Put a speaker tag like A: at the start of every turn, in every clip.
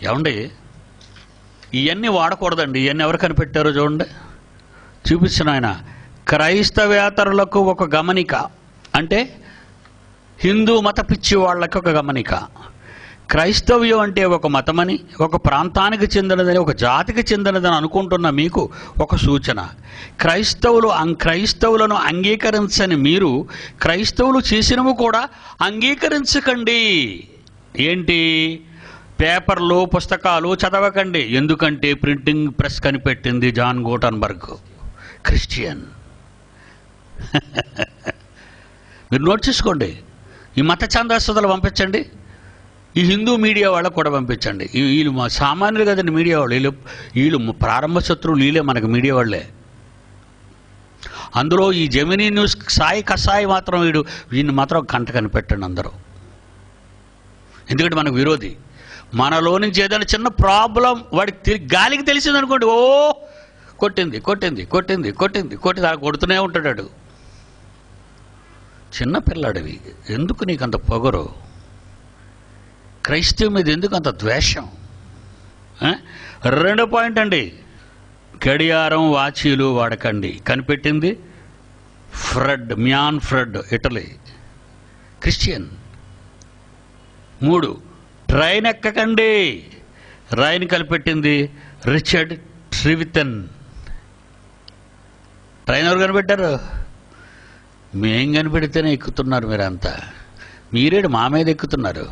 A: ఏమండి, ఇవన్నీ వాడకూడదండి. ఇవన్నీ ఎవరు కనిపెట్టారో చూడండి, చూపించిన ఆయన. క్రైస్తవేతరులకు ఒక గమనిక, అంటే హిందూ మత పిచ్చి వాళ్ళకి ఒక గమనిక. క్రైస్తవ్యం అంటే ఒక మతమని, ఒక ప్రాంతానికి చెందినదని, ఒక జాతికి చెందినదని అనుకుంటున్న మీకు ఒక సూచన. క్రైస్తవులను అంగీకరించని మీరు క్రైస్తవులు చేసినవి కూడా అంగీకరించకండి. ఏంటి? పేపర్లు, పుస్తకాలు చదవకండి. ఎందుకంటే ప్రింటింగ్ ప్రెస్ కనిపెట్టింది జాన్ గూటన్బర్గ్, క్రిస్టియన్. మీరు నోట్ చేసుకోండి. ఈ మత ఛాందస్తులు పంపించండి, ఈ హిందూ మీడియా వాళ్ళకు కూడా పంపించండి. వీళ్ళు మా సామాన్యులు కదండి మీడియా వాళ్ళు. వీళ్ళు ప్రారంభ శత్రువులు వీళ్ళే మనకు, మీడియా వాళ్ళే. అందులో ఈ జెమినీ న్యూస్ సాయి కసాయి మాత్రం వీడిని మాత్రం కంట కనిపెట్టండి అందరూ. ఎందుకంటే మనకు విరోధి. మనలో నుంచి ఏదైనా చిన్న ప్రాబ్లం వాడికి గాలికి తెలిసిందనుకోండి, ఓ కొట్టింది కొట్టింది కొట్టింది కొట్టింది కొట్టింది అలా కొడుతూనే ఉంటాడు. చిన్న పిల్లాడివి, ఎందుకు నీకు అంత పొగరు? క్రైస్తవం మీద ఎందుకు అంత ద్వేషం? రెండో పాయింట్ అండి, గడియారం, వాచీలు వాడకండి. కనిపెట్టింది Manfred, Italy, Christian. 3, train ఎక్కకండి. రైన్ కనిపెట్టింది రిచర్డ్ ట్రివిథన్. ట్రైన్ ఎవరు కనిపెట్టారు? మేం కనిపెడితేనే ఎక్కుతున్నారు మీరంతా. మీరేడు మా మీద ఎక్కుతున్నారు.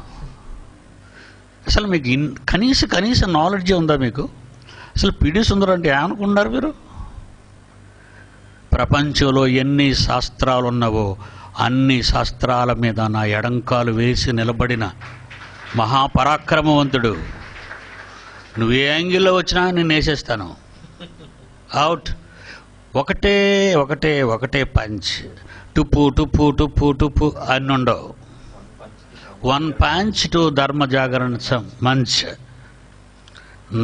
A: అసలు మీకు కనీస నాలెడ్జే ఉందా మీకు? అసలు పిడి సుందరం అంటే ఏమనుకున్నారు మీరు? ప్రపంచంలో ఎన్ని శాస్త్రాలు ఉన్నావో అన్ని శాస్త్రాల మీద నా ఎడంకాలు వేసి నిలబడిన మహాపరాక్రమవంతుడు. నువ్వు ఏ యాంగిల్లో వచ్చినా నేను వేసేస్తాను. అవుట్. ఒకటే ఒకటే ఒకటే పంచ్. టుప్పు టుప్పు టుప్పు టుప్పు అని ఉండవు. 1 పంచ్ టు ధర్మ జాగరణ మంచ్.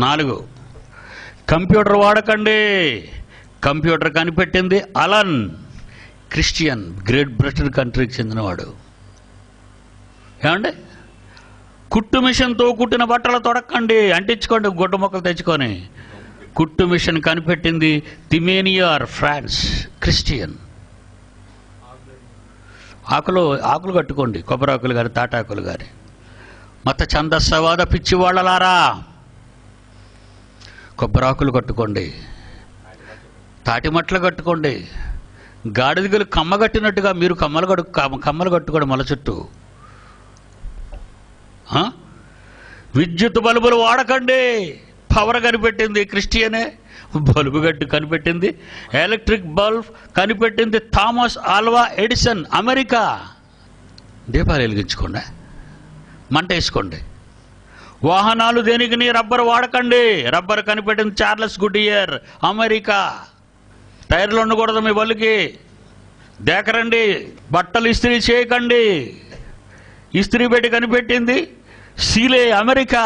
A: 4, కంప్యూటర్ వాడకండి. కంప్యూటర్ కనిపెట్టింది అలన్, క్రిస్టియన్, గ్రేట్ బ్రిటన్ కంట్రీకి చెందినవాడు. ఏమండి? కుట్టు మిషన్తో కుట్టిన బట్టలు తొడక్కండి, అంటించుకోండి గుడ్డ మొక్కలు తెచ్చుకొని. కుట్టు మిషన్ కనిపెట్టింది తిమేనియర్, ఫ్రాన్స్, క్రిస్టియన్. ఆకులు కట్టుకోండి, కొబ్బరాకులు కానీ తాటాకులు కానీ. మత ఛందస్సవాద పిచ్చి వాళ్ళలారా, కొబ్బరాకులు కట్టుకోండి, తాటిమట్లు కట్టుకోండి. గాడిదలు కమ్మ కట్టినట్టుగా మీరు కమ్మలు కట్టుకోండి మొల చుట్టూ. విద్యుత్ బల్బులు వాడకండి. పవర్ కనిపెట్టింది క్రిస్టియనే. బల్బు గట్టు కనిపెట్టింది, ఎలక్ట్రిక్ బల్బ్ కనిపెట్టింది థామస్ ఆల్వా ఎడిసన్, అమెరికా. దీపాలు వెలిగించుకోండి, మంట వేసుకోండి. వాహనాలు దేనికి రబ్బర్ వాడకండి. రబ్బర్ కనిపెట్టింది చార్లెస్ గుడ్డియర్, అమెరికా. టైర్లు ఉండకూడదు మీ బల్లుకి. దేకరండి. బట్టలు ఇస్త్రీ చేయకండి. ఇస్త్రీ పెట్టి కనిపెట్టింది సీలే, అమెరికా.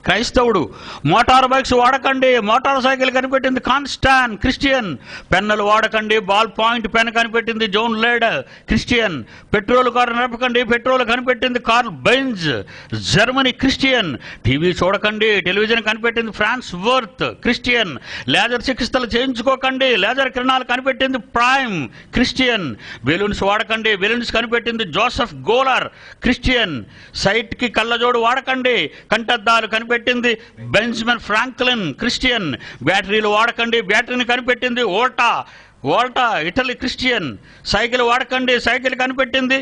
A: క్రైస్తవుడు. మోటార్ బైక్స్ వాడకండి. మోటార్ సైకిల్ కనిపెట్టింది కాన్స్టాన్, క్రిస్టియన్. పెన్నులు వాడకండి. బాల్ పాయింట్ పెన్ కనిపెట్టింది జోన్ లేడ్, క్రిస్టియన్. పెట్రోల్ కారు నడపకండి. పెట్రోల్ కనిపెట్టింది Karl Benz, Germany, Christian. TV చూడకండి. టెలివిజన్ కనిపెట్టింది ఫ్రాన్స్ వర్త్, క్రిస్టియన్. లేజర్ చికిత్సలు చేయించుకోకండి. లేజర్ కిరణాలు కనిపెట్టింది ప్రైమ్, క్రిస్టియన్. బెలూన్స్ వాడకండి. బెలూన్స్ కనిపెట్టింది జోసెఫ్ గోలర్, క్రిస్టియన్. సైట్కి కళ్ళజోడు వాడకండి. కంటద్దాలు కనిపెట్టింది బెంజమిన్ ఫ్రాంక్లిన్, క్రిస్టియన్. బ్యాటరీలు వాడకండి. బ్యాటరీని కనిపెట్టింది వోల్టా, ఇటలీ, క్రిస్టియన్. సైకిల్ వాడకండి. సైకిల్ కనిపెట్టింది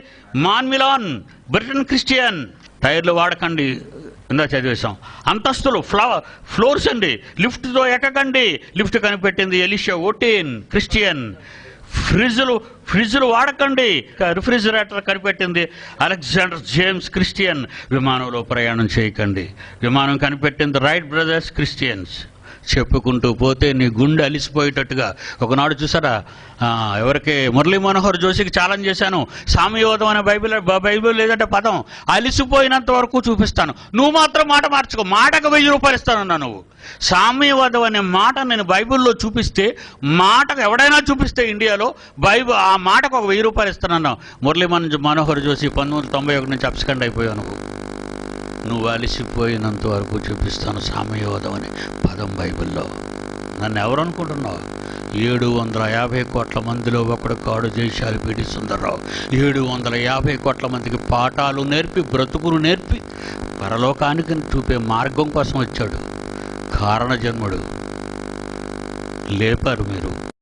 A: మాన్మిలాన్, బ్రిటన్, క్రిస్టియన్. టైర్లు వాడకండి, ఇందా చదివేశాం. అంతస్తులు, ఫ్లోర్స్ అండి. లిఫ్ట్తో ఎక్కకండి. లిఫ్ట్ కనిపెట్టింది ఎలిషా ఓటిన్, క్రిస్టియన్. ఫ్రిడ్జ్లు వాడకండి. రిఫ్రిజిరేటర్ కనిపెట్టింది అలెగ్జాండర్ జేమ్స్, క్రిస్టియన్. విమానంలో ప్రయాణం చేయకండి. విమానం కనిపెట్టింది రైట్ బ్రదర్స్, క్రిస్టియన్స్. చెప్పుకుంటూ పోతే నీ గుండె అలిసిపోయేటట్టుగా. ఒకనాడు చూసారా, ఎవరికి మురళీ మనోహర్ జోషికి ఛాలెంజ్ చేశాను. సామ్యవాదం అనే బైబిల్ లేదంటే పదం అలిసిపోయినంత వరకు చూపిస్తాను, నువ్వు మాత్రం మాట మార్చుకో, మాటకు 1000 రూపాయలు ఇస్తానన్నా. నువ్వు సామ్యవాదం అనే మాట నేను బైబిల్లో చూపిస్తే, మాటకు ఎవడైనా చూపిస్తే ఇండియాలో ఆ మాటకు 1000 రూపాయలు ఇస్తానన్నావు. మురళీ మనోహర్ జోషి 1991 నుంచి అబ్స్కండ్ అయిపోయావు నువ్వు. నువ్వు అలసిపోయినంత వరకు చూపిస్తాను సామయోదం అనే పదం బైబిల్లో. నన్ను ఎవరు అనుకుంటున్నావు? 750 కోట్ల మందిలో ఒకడు కాడు జయశాలి పిడి సుందర్రావు. 750 కోట్ల మందికి పాఠాలు నేర్పి, బ్రతుకును నేర్పి, పరలోకానికి చూపే మార్గం కోసం వచ్చాడు. కారణ జన్ముడు. లేపారు మీరు.